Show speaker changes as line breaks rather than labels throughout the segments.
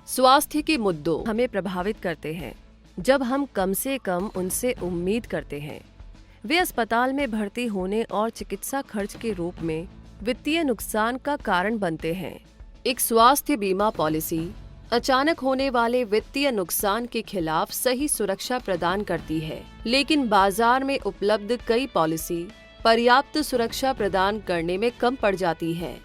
स्वास्थ्य के मुद्दों हमें प्रभावित करते हैं जब हम कम से कम उनसे उम्मीद करते हैं। वे अस्पताल में भर्ती होने और चिकित्सा खर्च के रूप में वित्तीय नुकसान का कारण बनते हैं। एक स्वास्थ्य बीमा पॉलिसी अचानक होने वाले वित्तीय नुकसान के खिलाफ सही सुरक्षा प्रदान करती है, लेकिन बाजार में उपलब्ध कई पॉलिसी पर्याप्त सुरक्षा प्रदान करने में कम पड़ जाती है।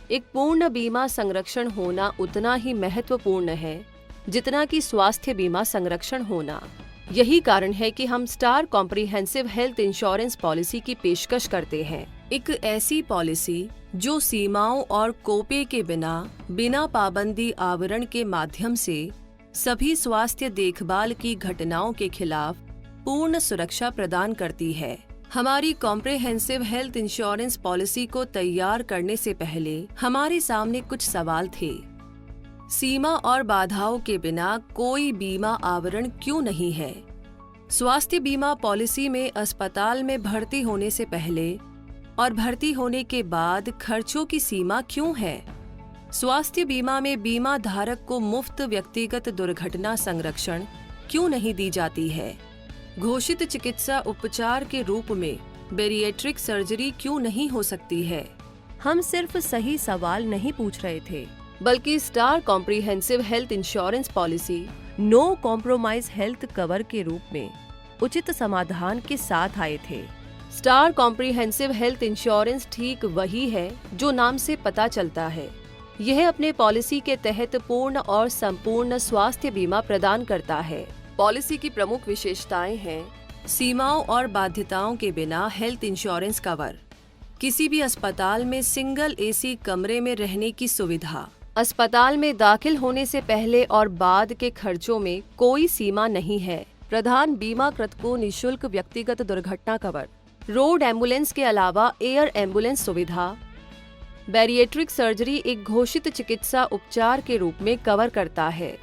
एक पूर्ण बीमा संरक्षण होना उतना ही महत्वपूर्ण है जितना कि स्वास्थ्य बीमा संरक्षण होना। यही कारण है कि हम star comprehensive health insurance policy की पेशकश करते हैं। एक ऐसी पॉलिसी जो सीमाओं और कोपे के बिना पाबंदी आवरण के माध्यम से सभी स्वास्थ्य देखभाल की घटनाओं के खिलाफ पूर्ण सुरक्षा प्रदान करती है। हमारी कॉम्प्रिहेंसिव हेल्थ इंश्योरेंस पॉलिसी को तैयार करने से पहले हमारे सामने कुछ सवाल थे। सीमा और बाधाओं के बिना कोई बीमा आवरण क्यों नहीं है? स्वास्थ्य बीमा पॉलिसी में अस्पताल में भर्ती होने से पहले और भर्ती होने के बाद खर्चों की सीमा क्यों है? स्वास्थ्य बीमा में बीमा धारक को मुफ्त व्यक्तिगत दुर्घटना संरक्षण क्यों नहीं दी जाती है? घोषित चिकित्सा उपचार के रूप में बेरिएट्रिक सर्जरी क्यों नहीं हो सकती है? हम सिर्फ सही सवाल नहीं पूछ रहे थे, बल्कि Star comprehensive health insurance policy no compromise health cover के रूप में उचित समाधान के साथ आए थे। स्टार कॉम्प्रिहेंसिव हेल्थ इंश्योरेंस ठीक वही है जो नाम से पता चलता है। यह अपने पॉलिसी के तहत पूर्ण और संपूर्ण स्वास्थ्य बीमा प्रदान करता है। पॉलिसी की प्रमुख विशेषताएं हैं सीमाओं और बाध्यताओं के बिना हेल्थ इंश्योरेंस कवर, किसी भी अस्पताल में सिंगल एसी कमरे में रहने की सुविधा, अस्पताल में दाखिल होने से पहले और बाद के खर्चों में कोई सीमा नहीं है, प्रधान बीमाकृत को निःशुल्क व्यक्तिगत दुर्घटना कवर, रोड एम्बुलेंस के अलावा एयर एम्बुलेंस सुविधा, बैरिएट्रिक सर्जरी एक घोषित चिकित्सा उपचार के रूप में कवर करता है।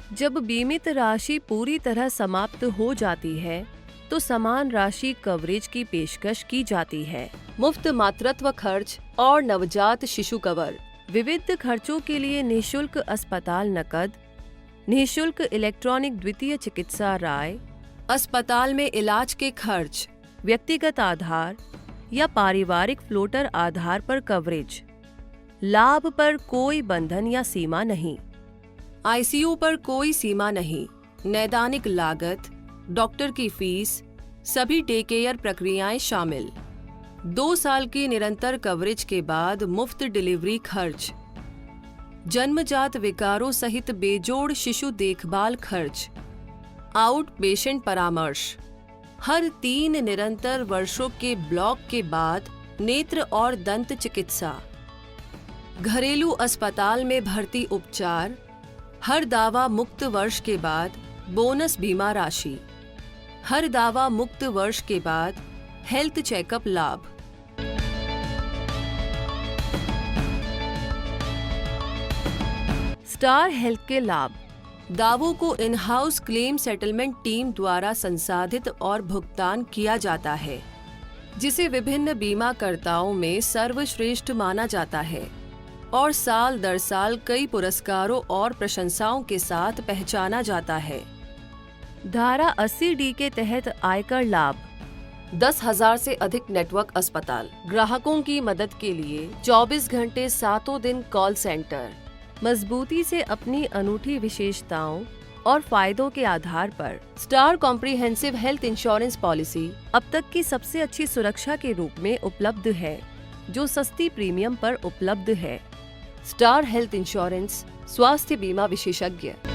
जब बीमित राशि पूरी तरह समाप्त हो जाती है तो समान राशि कवरेज की पेशकश की जाती है। मुफ्त मातृत्व खर्च और नवजात शिशु कवर, विविध खर्चों के लिए निःशुल्क अस्पताल नकद, निःशुल्क इलेक्ट्रॉनिक द्वितीय चिकित्सा राय, अस्पताल में इलाज के खर्च व्यक्तिगत आधार या पारिवारिक फ्लोटर आधार पर कवरेज, लाभ पर कोई बंधन या सीमा नहीं, आईसीयू पर कोई सीमा नहीं, नैदानिक लागत, डॉक्टर की फीस, सभी डे केयर प्रक्रियाएं शामिल, 2 साल की निरंतर कवरेज के बाद मुफ्त डिलीवरी खर्च, जन्मजात विकारों सहित बेजोड़ शिशु देखभाल खर्च, आउट पेशेंट परामर्श, हर 3 निरंतर वर्षों के ब्लॉक के बाद नेत्र और दंत चिकित्सा, घरेलू अस्पताल में भर्ती उपचार, हर दावा मुक्त वर्ष के बाद बोनस बीमा राशि, हर दावा मुक्त वर्ष के बाद हेल्थ चेकअप लाभ। स्टार हेल्थ के लाभ, दावों को in house claim settlement team द्वारा संसाधित और भुगतान किया जाता है, जिसे विभिन्न बीमाकर्ताओं में सर्वश्रेष्ठ माना जाता है और साल दर साल कई पुरस्कारों और प्रशंसाओं के साथ पहचाना जाता है। धारा 80D के तहत आयकर लाभ, 10,000 से अधिक नेटवर्क अस्पताल, ग्राहकों की मदद के लिए 24 घंटे 7 दिन कॉल सेंटर, मजबूती से अपनी अनूठी विशेषताओं और फायदों के आधार पर star comprehensive health insurance policy अब तक की सबसे अच्छी सुरक्षा के रूप में उपलब्ध है, जो सस्ती प्रीमियम पर उपलब्ध है। स्टार हेल्थ इंश्योरेंस, स्वास्थ्य बीमा विशेषज्ञ।